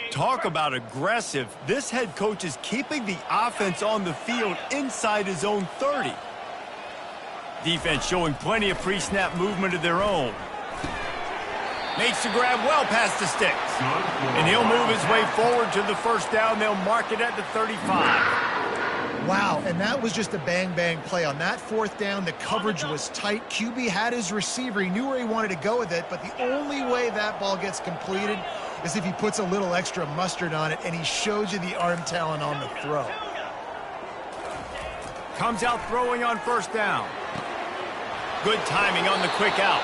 Talk about aggressive. This head coach is keeping the offense on the field inside his own 30. Defense showing plenty of pre-snap movement of their own. Makes the grab well past the sticks. And he'll move his way forward to the first down. They'll mark it at the 35. Wow, and that was just a bang-bang play. On that fourth down, the coverage was tight. QB had his receiver. He knew where he wanted to go with it, but the only way that ball gets completed is if he puts a little extra mustard on it, and he shows you the arm talent on the throw. Comes out throwing on first down. Good timing on the quick out.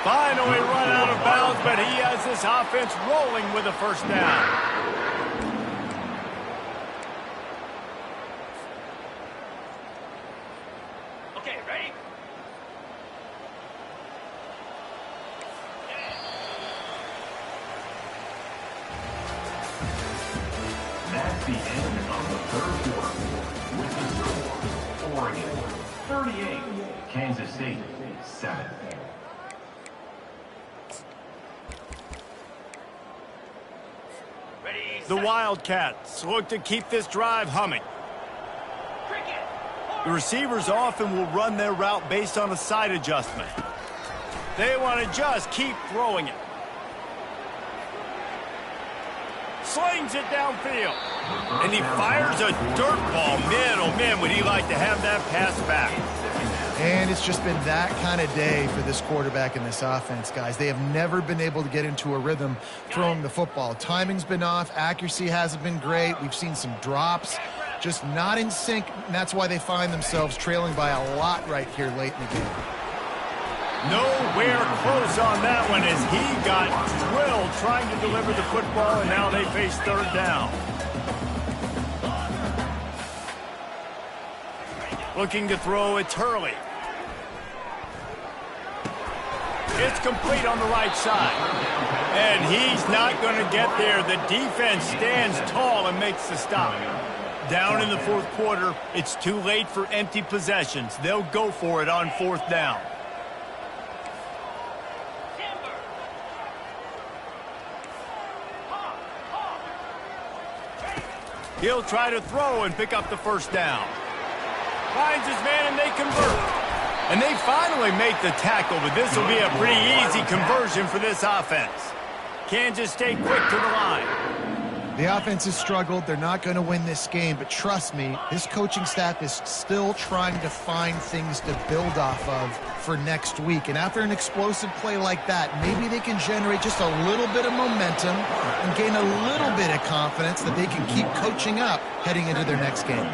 Finally run out of bounds, but he has this offense rolling with a first down. Okay, ready? That's the end of the third quarter. With the score, Oregon, 38. Kansas State, 7. The Wildcats look to keep this drive humming. The receivers often will run their route based on a side adjustment. They want to just keep throwing it. Slings it downfield. And he fires a dirt ball. Man, oh man, would he like to have that pass back. And it's just been that kind of day for this quarterback and this offense, guys. They have never been able to get into a rhythm throwing the football. Timing's been off. Accuracy hasn't been great. We've seen some drops. Just not in sync, and that's why they find themselves trailing by a lot right here late in the game. Nowhere close on that one as he got drilled trying to deliver the football, and now they face third down. Looking to throw, it's Hurley. It's complete on the right side. And he's not going to get there. The defense stands tall and makes the stop. Down in the fourth quarter, it's too late for empty possessions. They'll go for it on fourth down. He'll try to throw and pick up the first down. Finds his man and they convert. And they finally make the tackle, but this will be a pretty easy conversion for this offense. Kansas State quick to the line. The offense has struggled. They're not going to win this game, but trust me, this coaching staff is still trying to find things to build off of for next week. And after an explosive play like that, maybe they can generate just a little bit of momentum and gain a little bit of confidence that they can keep coaching up heading into their next game.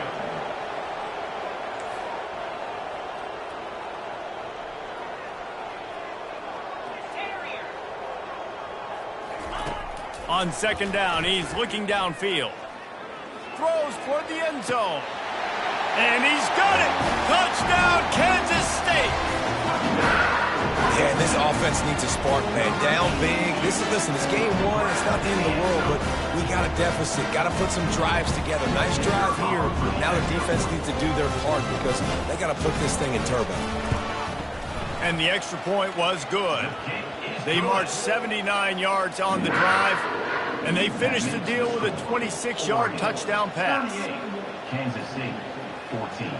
On second down, he's looking downfield. Throws for the end zone. And he's got it! Touchdown, Kansas State! Yeah, this offense needs a spark, man. Down big. Listen, it's game one. It's not the end of the world, but we got a deficit. Got to put some drives together. Nice drive here. Now the defense needs to do their part because they got to put this thing in turbo. And the extra point was good. They marched 79 yards on the drive, and they finished the deal with a 26-yard touchdown pass. Kansas State, 14.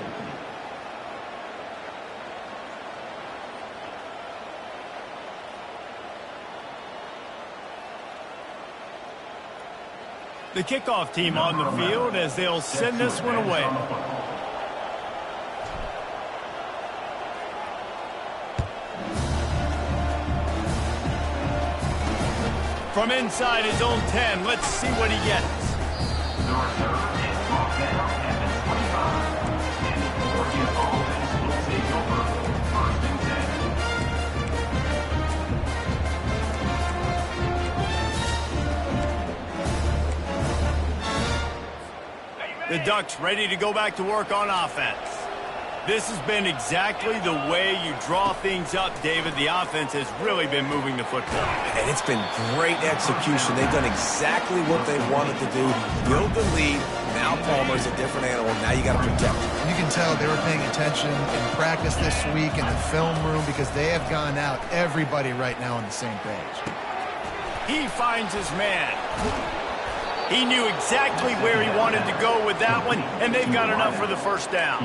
The kickoff team on the field as they'll send this one away. From inside his own 10, let's see what he gets. The Ducks ready to go back to work on offense. This has been exactly the way you draw things up, David. The offense has really been moving the football. And it's been great execution. They've done exactly what they wanted to do. Build the lead. Now Palmer's a different animal. Now you got to protect him. You can tell they were paying attention in practice this week in the film room because they have gone out, everybody right now on the same page. He finds his man. He knew exactly where he wanted to go with that one, and they've got enough for the first down.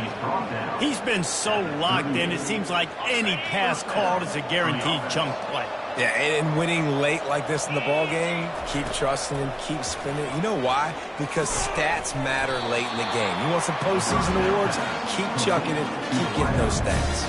He's been so locked in, it seems like any pass called is a guaranteed chunk play. Yeah, and winning late like this in the ball game, keep trusting him, keep spinning. You know why? Because stats matter late in the game. You want some postseason awards? Keep chucking it, keep getting those stats.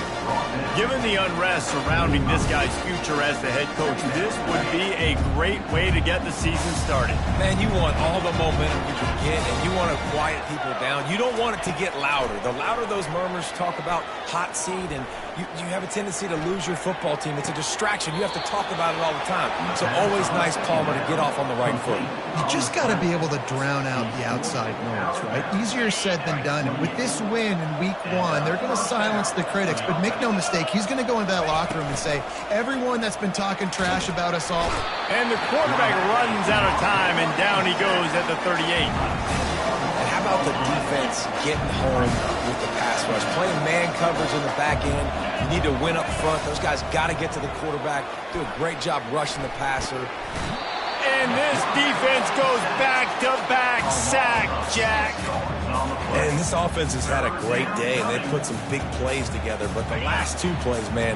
Given the unrest surrounding this guy's future as the head coach, this would be a great way to get the season started. Man, you want all the momentum you can get, and you want to quiet people down. You don't want it to get louder. The louder those murmurs talk about hot seat, and you have a tendency to lose your football team. It's a distraction. You have to talk about it all the time. So always nice, Palmer, to get off on the right foot. You just got to be able to drown out the outside noise, right? Easier said than done. And with this win in week one, they're going to silence the critics. But make no mistake, he's going to go into that locker room and say, everyone that's been talking trash about us all. And the quarterback runs out of time, and down he goes at the 38. And how about the defense getting home with the pass rush? Playing man coverage in the back end. You need to win up front. Those guys got to get to the quarterback. Do a great job rushing the passer. And this defense goes back-to-back sack, Jack. And this offense has had a great day, and they've put some big plays together. But the last two plays, man,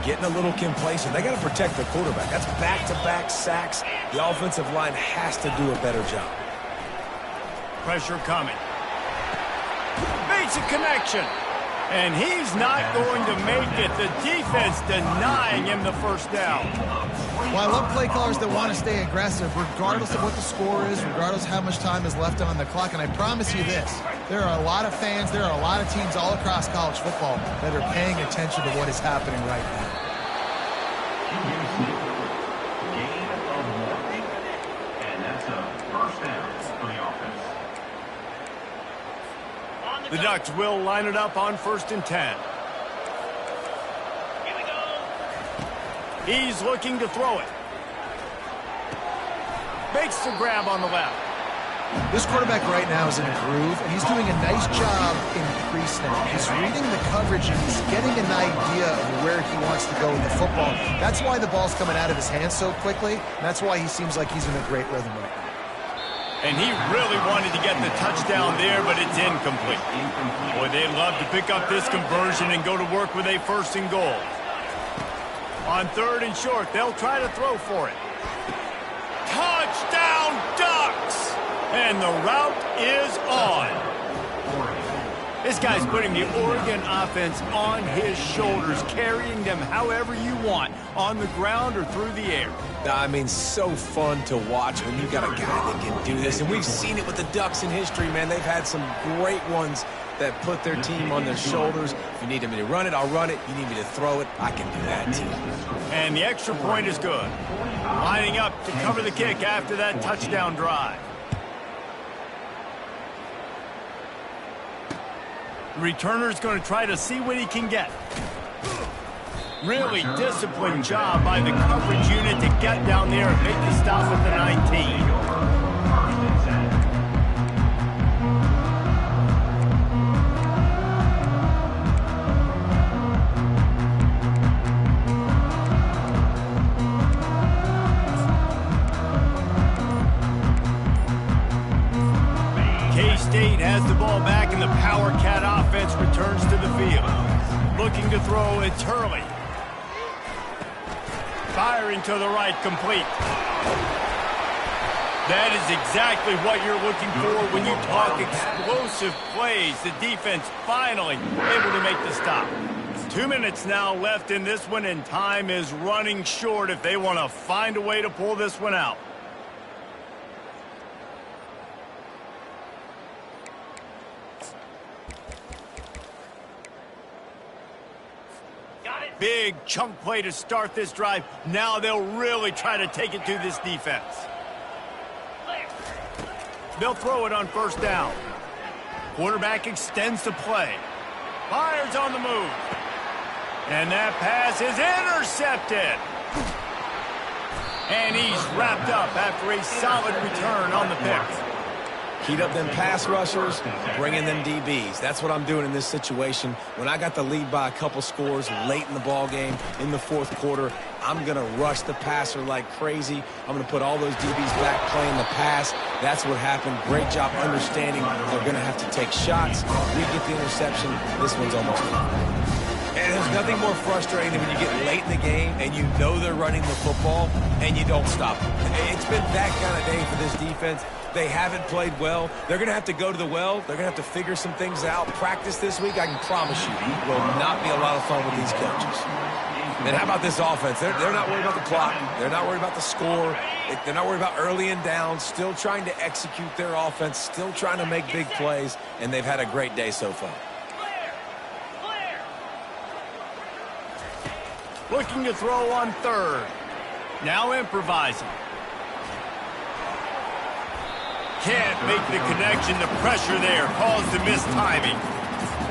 getting a little complacent. They got to protect the quarterback. That's back-to-back sacks. The offensive line has to do a better job. Pressure coming. Makes a connection. And he's not going to make it. The defense denying him the first down. Well, I love play callers that want to stay aggressive regardless of what the score is, regardless of how much time is left on the clock. And I promise you this, there are a lot of fans, there are a lot of teams all across college football that are paying attention to what is happening right now. Gain of 1. And that's a first down for the offense. The Ducks will line it up on 1st and 10. Here we go. He's looking to throw it. Makes the grab on the left. This quarterback right now is in a groove, and he's doing a nice job in pre-snap. He's reading the coverage, and he's getting an idea of where he wants to go with the football. That's why the ball's coming out of his hands so quickly, and that's why he seems like he's in a great rhythm right now. And he really wanted to get the touchdown there, but it's incomplete. Boy, they'd love to pick up this conversion and go to work with a 1st and goal. On 3rd and short, they'll try to throw for it. Touchdown, Ducks! and the route is on. This guy's putting the Oregon offense on his shoulders, carrying them however you want, on the ground or through the air. I mean, so fun to watch when you got a guy that can do this. And we've seen it with the Ducks in history, man. They've had some great ones that put their team on their shoulders. If you need me to run it, I'll run it. You need me to throw it, I can do that too. And the extra point is good. Lining up to cover the kick after that touchdown drive. The returner's going to try to see what he can get. Really disciplined job by the coverage unit to get down there and make the stop at the 19. K-State has the ball back, and the Power Cat offense returns to the field. Looking to throw, it's Hurley. Firing to the right, complete. That is exactly what you're looking for when you talk explosive plays. The defense finally able to make the stop. 2 minutes now left in this one, and time is running short if they want to find a way to pull this one out. Big chunk play to start this drive. Now they'll really try to take it to this defense. They'll throw it on first down. Quarterback extends the play. Fires on the move. And that pass is intercepted. And he's wrapped up after a solid return on the pick. Heat up them pass rushers, bring in them DBs. That's what I'm doing in this situation. When I got the lead by a couple scores late in the ball game, in the fourth quarter, I'm going to rush the passer like crazy. I'm going to put all those DBs back playing the pass. That's what happened. Great job understanding they're going to have to take shots. We get the interception. This one's almost done. And there's nothing more frustrating than when you get late in the game and you know they're running the football and you don't stop them. It's been that kind of day for this defense. They haven't played well. They're going to have to go to the well. They're going to have to figure some things out. Practice this week, I can promise you, will not be a lot of fun with these coaches. And how about this offense? They're not worried about the clock. They're not worried about the score. They're not worried about early and down. Still trying to execute their offense. Still trying to make big plays. And they've had a great day so far. Looking to throw on third. Now improvising. Can't make the connection. The pressure there caused the missed timing.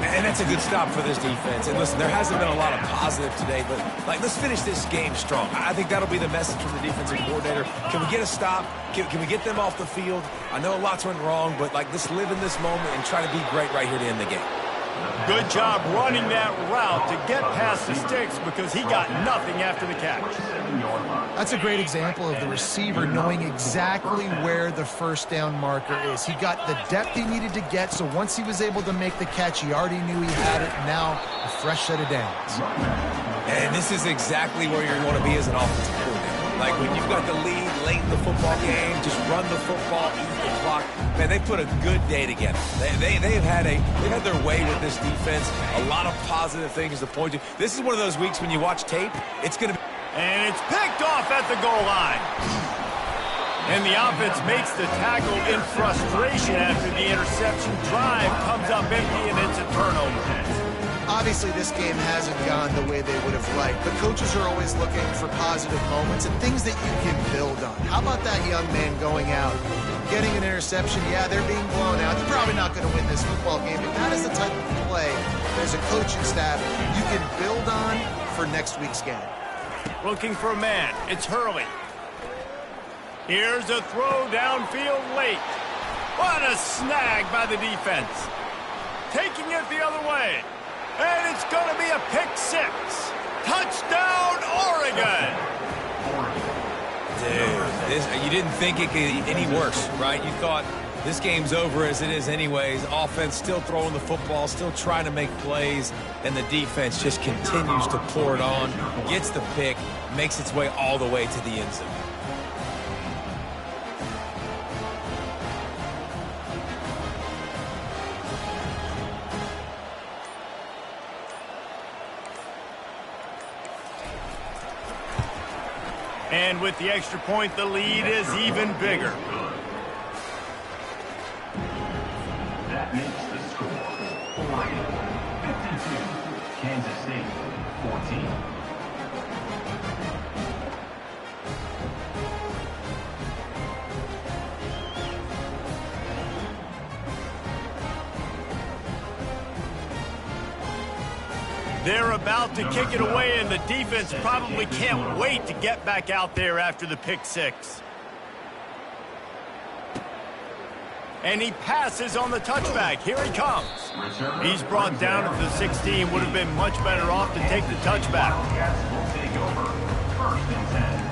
And that's a good stop for this defense. And listen, there hasn't been a lot of positive today, but let's finish this game strong. I think that'll be the message from the defensive coordinator. Can we get a stop? Can we get them off the field? I know lots went wrong, but let's live in this moment and try to be great right here to end the game. Good job running that route to get past the sticks because he got nothing after the catch. That's a great example of the receiver knowing exactly where the first down marker is. He got the depth he needed to get, so once he was able to make the catch, he already knew he had it. Now, a fresh set of downs. And this is exactly where you're going to be as an offensive coordinator. Like when you've got the lead late in the football game, just run the football, eat the clock. Man, they put a good day together. They've had their way with this defense. A lot of positive things to point to. This is one of those weeks when you watch tape, it's going to be. And it's picked off at the goal line. And the offense makes the tackle in frustration after the interception. Drive comes up empty, and it's a turnover. Obviously, this game hasn't gone the way they would have liked, but coaches are always looking for positive moments and things that you can build on. How about that young man going out, getting an interception? Yeah, they're being blown out. They're probably not going to win this football game, but that is the type of play as a coaching staff you can build on for next week's game. Looking for a man. It's Hurley. Here's a throw downfield late. What a snag by the defense. Taking it the other way. And it's going to be a pick six. Touchdown, Oregon. Dude, you didn't think it could get any worse, right? You thought this game's over as it is anyways. Offense still throwing the football, still trying to make plays, and the defense just continues to pour it on, gets the pick, makes its way all the way to the end zone. And with the extra point, the lead is even bigger. That makes the score. Oregon 52, Kansas State 14. They're about to kick it away, and the defense probably can't wait to get back out there after the pick six. And he passes on the touchback. Here he comes. He's brought down at the 16. Would have been much better off to take the touchback. Wildcats will take over. 1st and 10.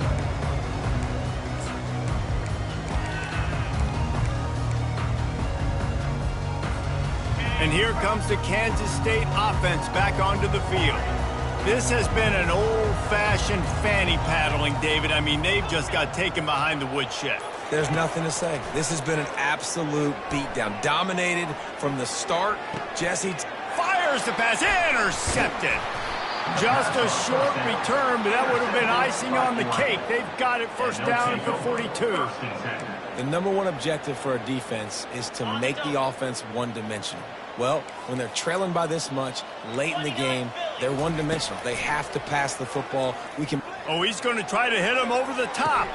And here comes the Kansas State offense back onto the field. This has been an old-fashioned fanny paddling, David. I mean, they've just got taken behind the woodshed. There's nothing to say. This has been an absolute beatdown. Dominated from the start. Jesse Fires the pass, intercepted. Just a short return, but that would have been icing on the cake. They've got it first down at the 42. The number one objective for a defense is to make the offense one-dimensional. Well, when they're trailing by this much late in the game, they're one-dimensional. They have to pass the football. Oh, he's going to try to hit him over the top.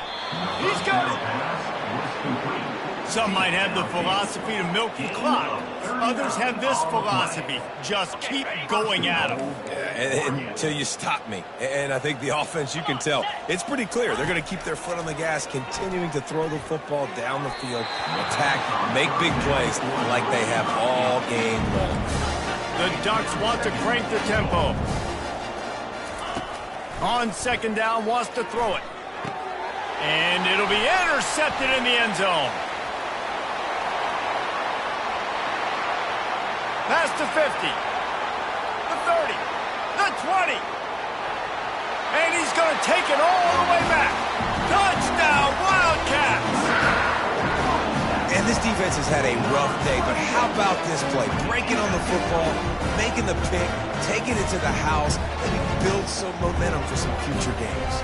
He's got it. Some might have the philosophy to milk the clock. Others have this philosophy. Just keep going at them. Until you stop me. And I think the offense, you can tell, it's pretty clear. They're going to keep their foot on the gas, continuing to throw the football down the field, attack, make big plays like they have all game long. The Ducks want to crank the tempo. On 2nd down, wants to throw it. And it'll be intercepted in the end zone. Past the 50, the 30, the 20. And he's going to take it all the way back. Touchdown, Wildcats! And this defense has had a rough day, but how about this play? Breaking on the football, making the pick, taking it to the house, maybe build some momentum for some future games.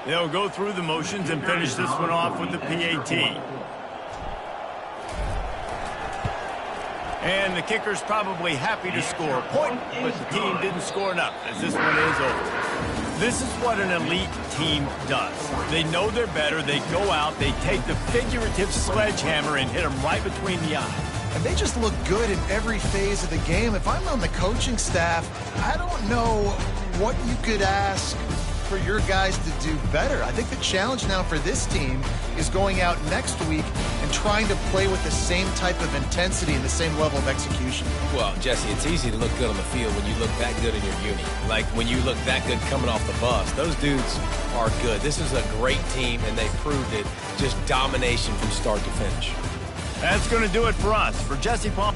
They'll go through the motions and finish this one off with the PAT. And the kicker's probably happy to score a point, but the team didn't score enough as this one is over. This is what an elite team does. They know they're better. They go out, they take the figurative sledgehammer and hit them right between the eyes. And they just look good in every phase of the game. If I'm on the coaching staff, I don't know what you could ask for your guys to do better. I think the challenge now for this team is going out next week and trying to play with the same type of intensity and the same level of execution. Well, Jesse, it's easy to look good on the field when you look that good in your uni. Like when you look that good coming off the bus. Those dudes are good. This is a great team, and they proved it. Just domination from start to finish. That's going to do it for us. For Jesse Palm.